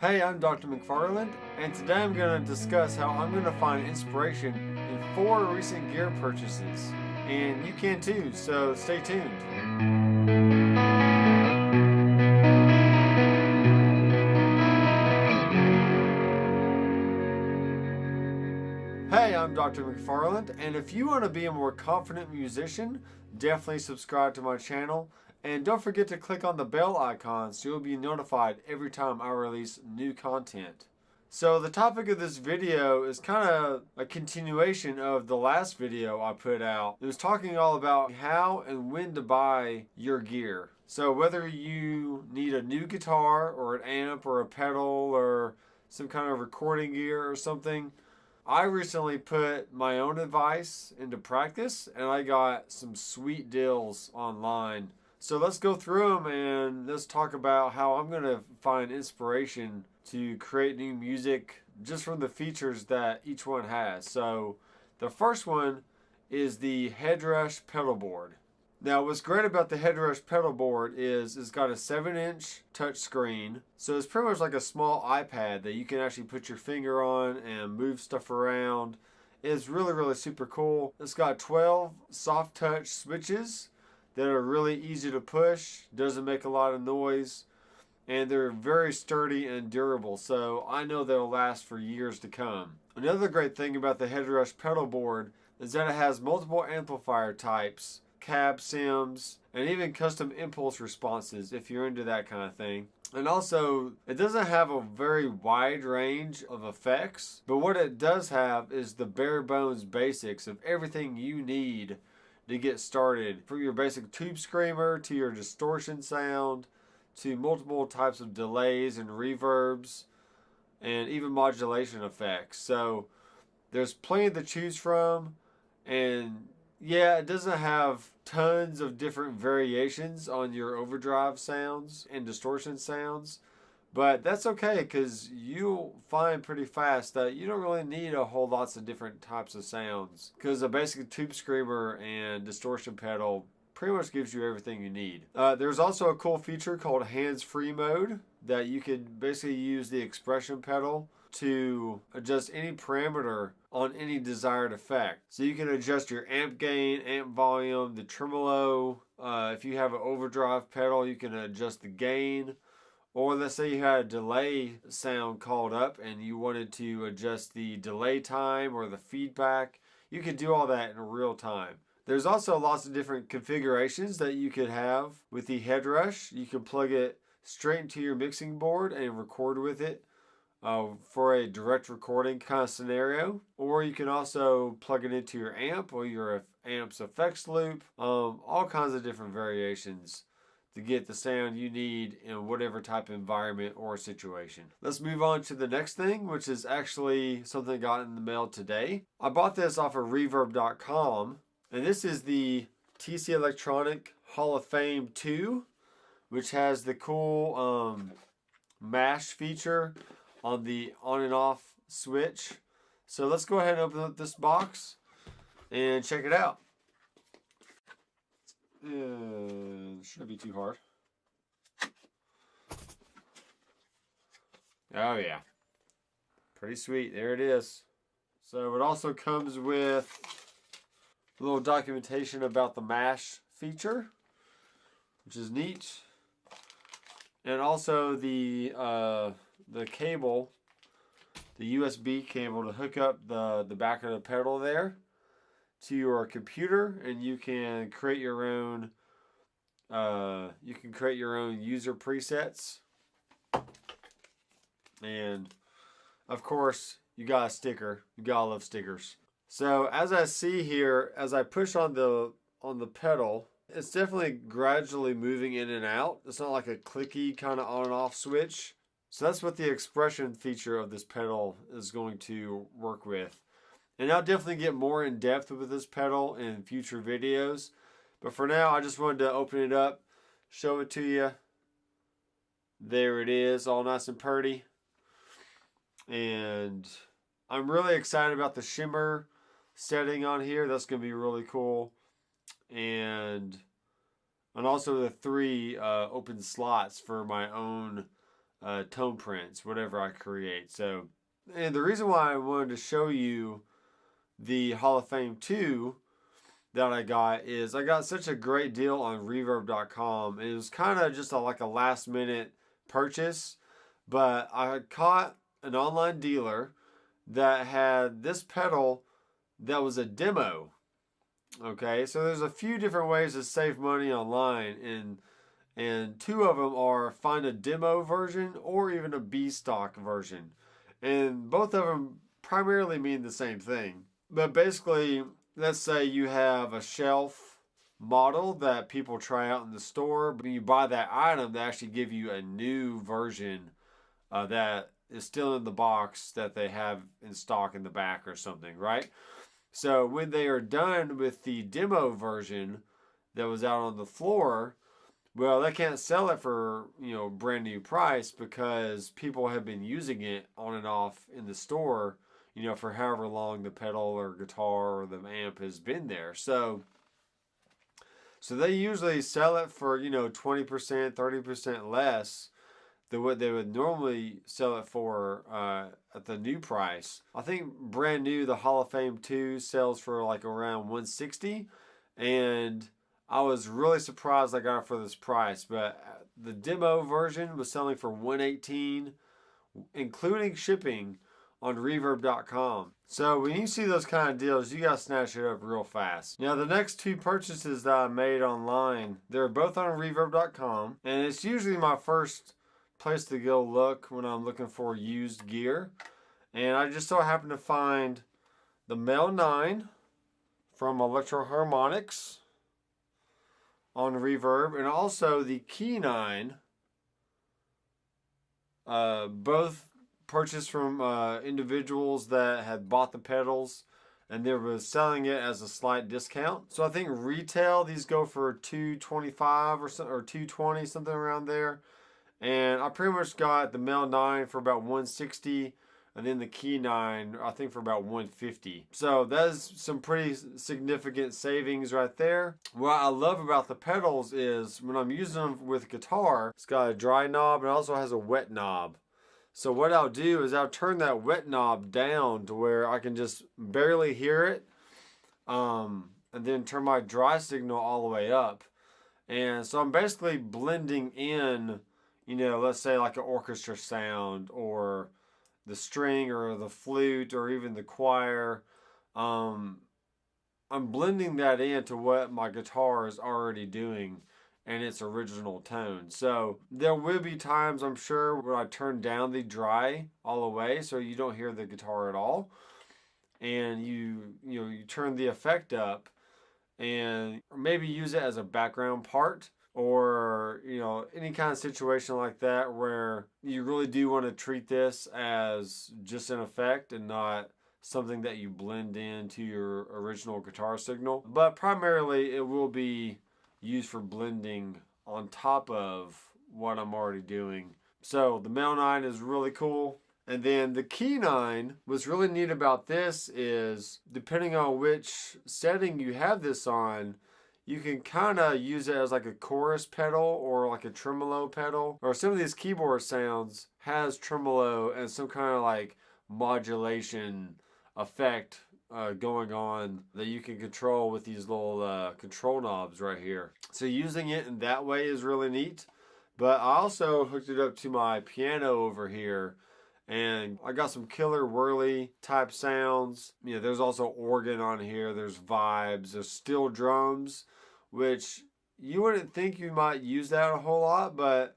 Hey, I'm Dr. McFarland, and today I'm going to discuss how I'm going to find inspiration in 4 recent gear purchases. And you can too, so stay tuned. Hey, I'm Dr. McFarland, and if you want to be a more confident musician, definitely subscribe to my channel. And don't forget to click on the bell icon so you'll be notified every time I release new content. So the topic of this video is kind of a continuation of the last video I put out. It was talking all about how and when to buy your gear. So whether you need a new guitar or an amp or a pedal or some kind of recording gear or something, I recently put my own advice into practice and I got some sweet deals online. So let's go through them and let's talk about how I'm going to find inspiration to create new music just from the features that each one has. So the first one is the Headrush pedal board. Now, what's great about the Headrush pedal board is it's got a 7-inch touch screen. So it's pretty much like a small iPad that you can actually put your finger on and move stuff around. It's really, really super cool. It's got 12 soft touch switches that are really easy to push, doesn't make a lot of noise, and they're very sturdy and durable. So I know they'll last for years to come. Another great thing about the Headrush pedal board is that it has multiple amplifier types, cab sims, and even custom impulse responses if you're into that kind of thing. And also, it doesn't have a very wide range of effects, but what it does have is the bare bones basics of everything you need to get started. From your basic tube screamer to your distortion sound to multiple types of delays and reverbs and even modulation effects. So there's plenty to choose from, and yeah, it doesn't have tons of different variations on your overdrive sounds and distortion sounds, but that's okay because you'll find pretty fast that you don't really need a whole lots of different types of sounds because a basic tube screamer and distortion pedal pretty much gives you everything you need. There's also a cool feature called hands-free mode that you could basically use the expression pedal to adjust any parameter on any desired effect. So you can adjust your amp gain, amp volume, the tremolo. If you have an overdrive pedal, you can adjust the gain. Or let's say you had a delay sound called up and you wanted to adjust the delay time or the feedback. You can do all that in real time. There's also lots of different configurations that you could have with the Headrush. You can plug it straight into your mixing board and record with it for a direct recording kind of scenario. Or you can also plug it into your amp or your amp's effects loop. All kinds of different variations to get the sound you need in whatever type of environment or situation. Let's move on to the next thing, which is actually something I got in the mail today. I bought this off of Reverb.com, and this is the TC Electronic Hall of Fame 2, which has the cool mash feature on the on and off switch. So let's go ahead and open up this box and check it out. Shouldn't be too hard. Oh yeah, pretty sweet. There it is. So it also comes with a little documentation about the mash feature, which is neat, and also the cable, the USB cable to hook up the back of the pedal there to your computer, and you can create your own user presets. And of course, you got a sticker. You gotta love stickers. So as I see here, as I push on the pedal, it's definitely gradually moving in and out. It's not like a clicky kind of on and off switch. So that's what the expression feature of this pedal is going to work with. And I'll definitely get more in depth with this pedal in future videos. But for now, I just wanted to open it up, show it to you. There it is, all nice and pretty. And I'm really excited about the shimmer setting on here. That's going to be really cool. And also the 3 open slots for my own tone prints, whatever I create. So, and the reason why I wanted to show you the Hall of Fame 2 that I got is I got such a great deal on Reverb.com. It was kind of just like a last minute purchase, but I caught an online dealer that had this pedal that was a demo. Okay, so there's a few different ways to save money online, and two of them are find a demo version or even a B stock version, and both of them primarily mean the same thing. But basically, let's say you have a shelf model that people try out in the store, but when you buy that item, they actually give you a new version that is still in the box that they have in stock in the back or something, right? So when they are done with the demo version that was out on the floor, well, they can't sell it for, brand new price because people have been using it on and off in the store, for however long the pedal or guitar or the amp has been there. So they usually sell it for, 20%, 30% less than what they would normally sell it for at the new price. I think brand new, the Hall of Fame 2 sells for like around $160, and I was really surprised I got it for this price. But the demo version was selling for $118, including shipping, on Reverb.com. So when you see those kind of deals, you gotta snatch it up real fast. Now the next two purchases that I made online, they're both on Reverb.com, and it's usually my first place to go look when I'm looking for used gear. And I just so happened to find the Mel 9 from Electro Harmonics on Reverb, and also the Key 9, both purchased from individuals that had bought the pedals and they were selling it as a slight discount. So I think retail these go for $225 or $220, something around there. And I pretty much got the Mel 9 for about $160, and then the Key 9 I think for about $150. So that's some pretty significant savings right there. What I love about the pedals is when I'm using them with guitar, it's got a dry knob and it also has a wet knob. So what I'll do is I'll turn that wet knob down to where I can just barely hear it, and then turn my dry signal all the way up. And so I'm basically blending in, let's say like an orchestra sound or the string or the flute or even the choir. I'm blending that into what my guitar is already doing and its original tone. So there will be times, I'm sure, where I turn down the dry all the way so you don't hear the guitar at all, and you turn the effect up and maybe use it as a background part, or any kind of situation like that where you really do want to treat this as just an effect and not something that you blend into your original guitar signal. But primarily it will be used for blending on top of what I'm already doing. So the Mel 9 is really cool. And then the Key 9, what's really neat about this is depending on which setting you have this on, you can kind of use it as like a chorus pedal or like a tremolo pedal. Or some of these keyboard sounds has tremolo and some kind of like modulation effect going on that you can control with these little control knobs right here. So using it in that way is really neat. But I also hooked it up to my piano over here, and I got some killer whirly type sounds. There's also organ on here, there's vibes, there's steel drums, which you wouldn't think you might use that a whole lot, but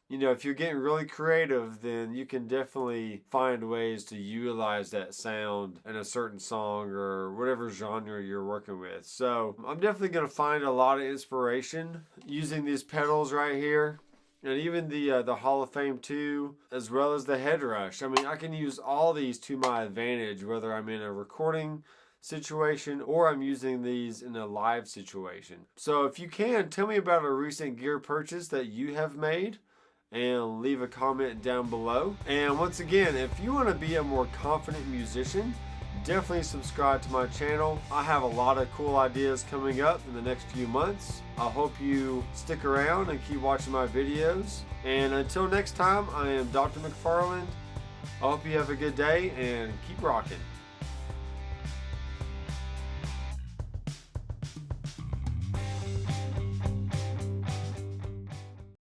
if you're getting really creative, then you can definitely find ways to utilize that sound in a certain song or whatever genre you're working with. So I'm definitely going to find a lot of inspiration using these pedals right here. And even the Hall of Fame 2, as well as the Head Rush. I mean, I can use all these to my advantage, whether I'm in a recording situation or I'm using these in a live situation. So if you can, tell me about a recent gear purchase that you have made, and leave a comment down below. And once again, if you want to be a more confident musician, definitely subscribe to my channel. I have a lot of cool ideas coming up in the next few months. I hope you stick around and keep watching my videos. And until next time, I am Dr. McFarland. I hope you have a good day and keep rocking.